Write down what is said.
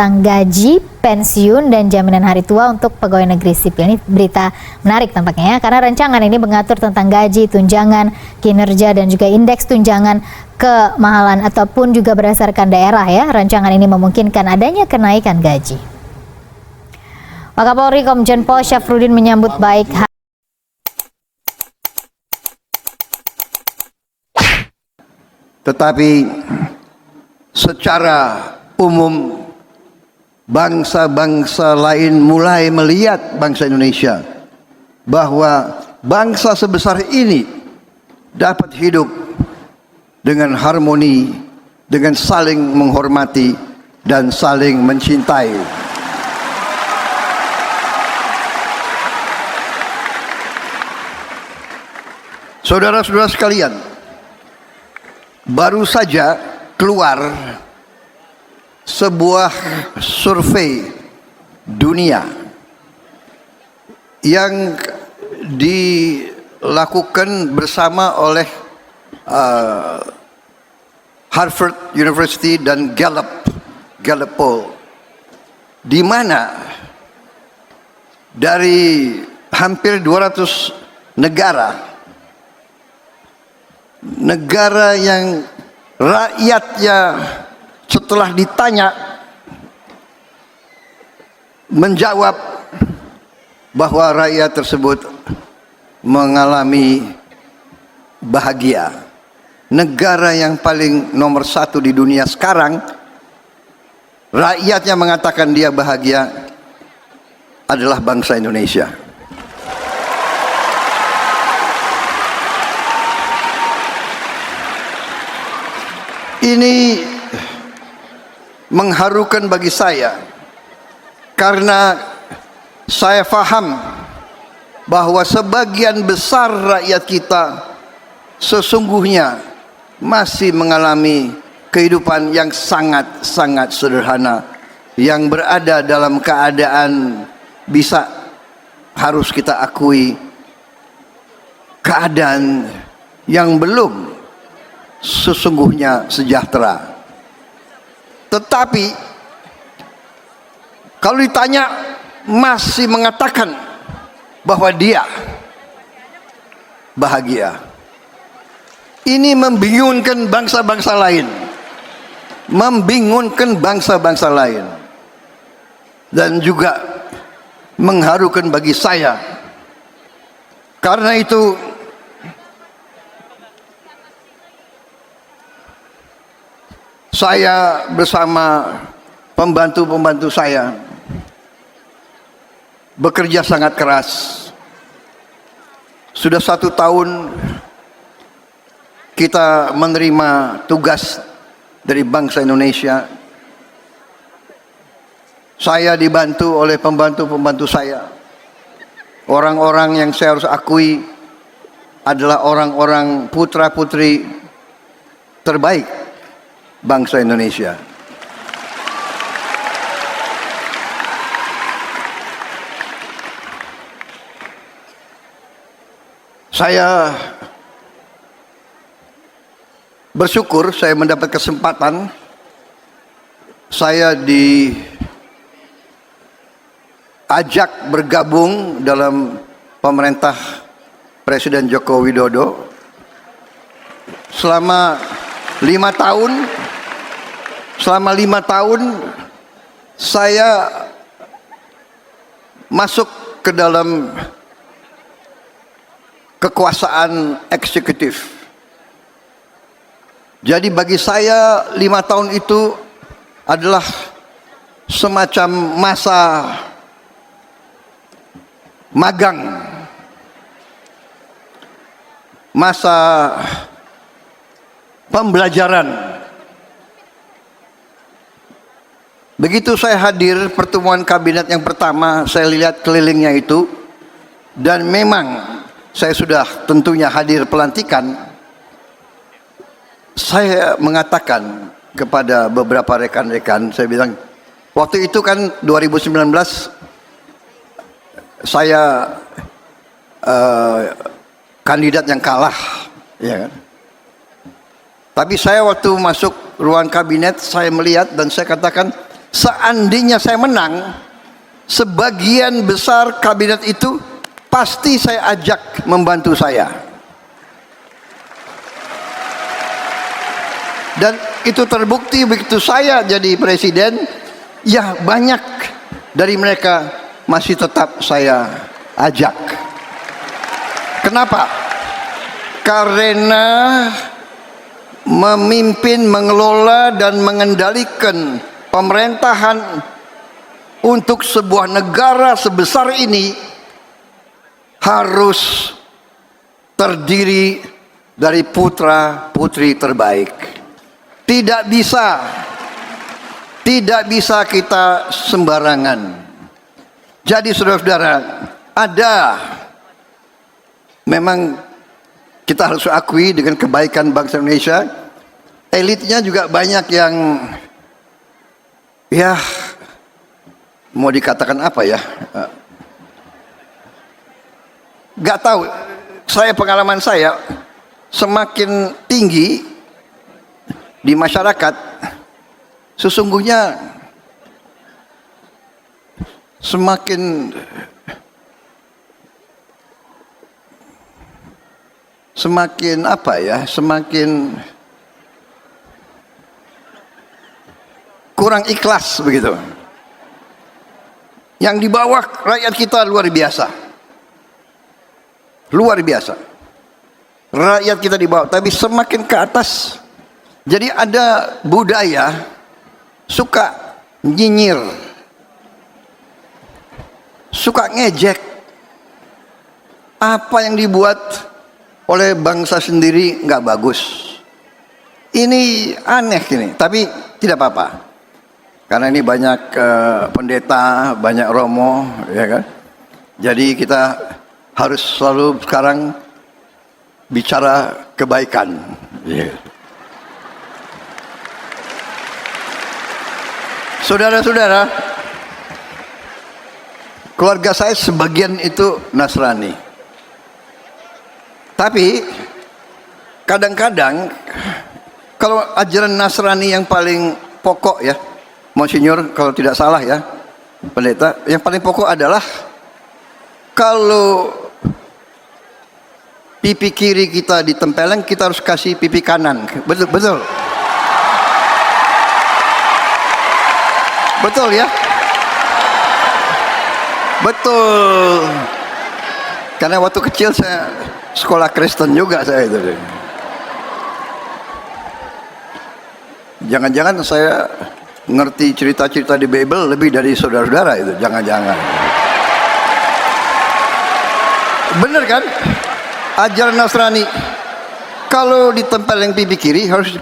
tentang gaji, pensiun, dan jaminan hari tua untuk pegawai negeri sipil. Ini berita menarik tampaknya ya, karena rancangan ini mengatur tentang gaji, tunjangan, kinerja, dan juga indeks tunjangan kemahalan ataupun juga berdasarkan daerah ya. Rancangan ini memungkinkan adanya kenaikan gaji. Wakapolri Komjen Pol Syafruddin menyambut baik tetapi secara umum bangsa-bangsa lain mulai melihat bangsa Indonesia bahwa bangsa sebesar ini dapat hidup dengan harmoni, dengan saling menghormati dan saling mencintai. Saudara-saudara sekalian, baru saja keluar sebuah survei dunia yang dilakukan bersama oleh Harvard University dan Gallup Poll, di mana dari hampir 200 negara yang rakyatnya setelah ditanya menjawab bahwa rakyat tersebut mengalami bahagia. Negara yang paling nomor satu di dunia sekarang, rakyatnya mengatakan dia bahagia, adalah bangsa Indonesia. Ini mengharukan bagi saya karena saya faham bahwa sebagian besar rakyat kita sesungguhnya masih mengalami kehidupan yang sangat-sangat sederhana, yang berada dalam keadaan harus kita akui keadaan yang belum sesungguhnya sejahtera. Tetapi kalau ditanya masih mengatakan bahwa dia bahagia, ini membingungkan bangsa-bangsa lain, dan juga mengharukan bagi saya. Karena itu saya bersama pembantu-pembantu saya bekerja sangat keras. Sudah 1 tahun kita menerima tugas dari bangsa Indonesia. Saya dibantu oleh pembantu-pembantu saya, orang-orang yang saya harus akui adalah orang-orang putra-putri terbaik bangsa Indonesia. Saya bersyukur saya mendapat kesempatan. Saya diajak bergabung dalam pemerintah Presiden Joko Widodo selama 5 tahun. Selama 5 tahun saya masuk ke dalam kekuasaan eksekutif. Jadi bagi saya 5 tahun itu adalah semacam masa magang, masa pembelajaran. Begitu saya hadir pertemuan kabinet yang pertama, saya lihat kelilingnya itu, dan memang saya sudah tentunya hadir pelantikan. Saya mengatakan kepada beberapa rekan-rekan, saya bilang, waktu itu kan 2019 saya kandidat yang kalah, ya kan? Tapi saya waktu masuk ruang kabinet, saya melihat dan saya katakan, seandainya saya menang, sebagian besar kabinet itu pasti saya ajak membantu saya. Dan itu terbukti begitu saya jadi presiden, ya banyak dari mereka masih tetap saya ajak. Kenapa? Karena memimpin, mengelola dan mengendalikan pemerintahan untuk sebuah negara sebesar ini harus terdiri dari putra putri terbaik. Tidak bisa kita sembarangan. Jadi saudara-saudara, ada memang kita harus akui dengan kebaikan bangsa Indonesia, elitnya juga banyak yang ya mau dikatakan apa ya, gak tahu. Saya, pengalaman saya semakin tinggi di masyarakat, sesungguhnya semakin apa ya, semakin kurang ikhlas begitu. Yang di bawah rakyat kita luar biasa. Luar biasa. Rakyat kita di bawah, tapi semakin ke atas. Jadi ada budaya suka nyinyir, suka ngejek. Apa yang dibuat oleh bangsa sendiri nggak bagus. Ini aneh ini, tapi tidak apa-apa. Karena ini banyak pendeta, banyak romo, ya kan. Jadi kita harus selalu sekarang bicara kebaikan. Yeah. Saudara-saudara, keluarga saya sebagian itu Nasrani. Tapi kadang-kadang kalau ajaran Nasrani yang paling pokok ya, Monsinyur kalau tidak salah ya, pendeta, yang paling pokok adalah kalau pipi kiri kita ditempeleng, kita harus kasih pipi kanan. Betul, betul. Betul ya? Betul. Karena waktu kecil saya sekolah Kristen juga saya itu. Jangan-jangan saya ngerti cerita-cerita di Bible lebih dari saudara-saudara itu. Jangan-jangan. Bener kan? Ajaran Nasrani, kalau ditempel yang pipi kiri harus